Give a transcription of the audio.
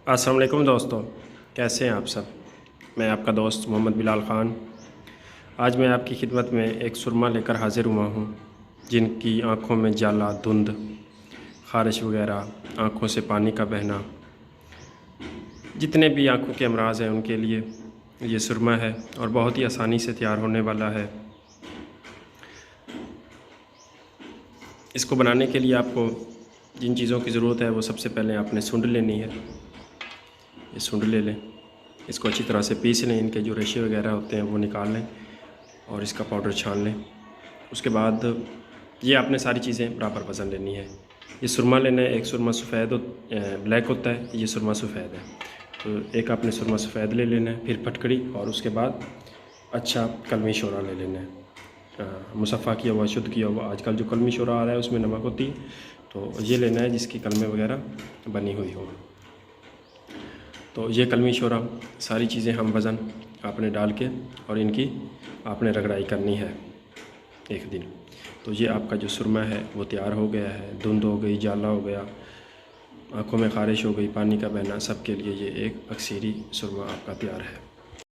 अस्सलाम वालेकुम दोस्तों, कैसे हैं आप सब। मैं आपका दोस्त मोहम्मद बिलाल ख़ान। आज मैं आपकी खिदमत में एक सुरमा लेकर हाज़िर हुआ हूँ जिनकी आँखों में जाला, धुंध, ख़ारिश वग़ैरह, आँखों से पानी का बहना, जितने भी आँखों के अमराज़ हैं उनके लिए ये सुरमा है और बहुत ही आसानी से तैयार होने वाला है। इसको बनाने के लिए आपको जिन चीज़ों की ज़रूरत है वो सबसे पहले आपने सूंड लेनी है। ये सूंड ले लें, इसको अच्छी तरह से पीस लें, इनके जो रेशे वगैरह होते हैं वो निकाल लें और इसका पाउडर छान लें। उसके बाद ये आपने सारी चीज़ें बराबर वज़न लेनी है। ये सुरमा लेना है, एक सुरमा सफ़ेद ब्लैक होता है, ये सुरमा सफ़ेद है। तो एक आपने सुरमा सफ़ेद ले लेना है, फिर फटकड़ी, और उसके बाद अच्छा कलमी शोरा ले लेना है, मुसफ़ा किया हुआ, शुद्ध किया हुआ। आजकल जो कलमी शोरा आ रहा है उसमें नमक होती है, तो ये लेना है जिसकी कलमें वगैरह बनी हुई हो। तो ये कलमी शोरा सारी चीज़ें हम वज़न आपने डाल के और इनकी आपने रगड़ाई करनी है एक दिन। तो ये आपका जो सुरमा है वो तैयार हो गया है। धुंध हो गई, जाला हो गया, आँखों में ख़ारिश हो गई, पानी का बहना, सब के लिए ये एक अक्सीरी सुरमा आपका तैयार है।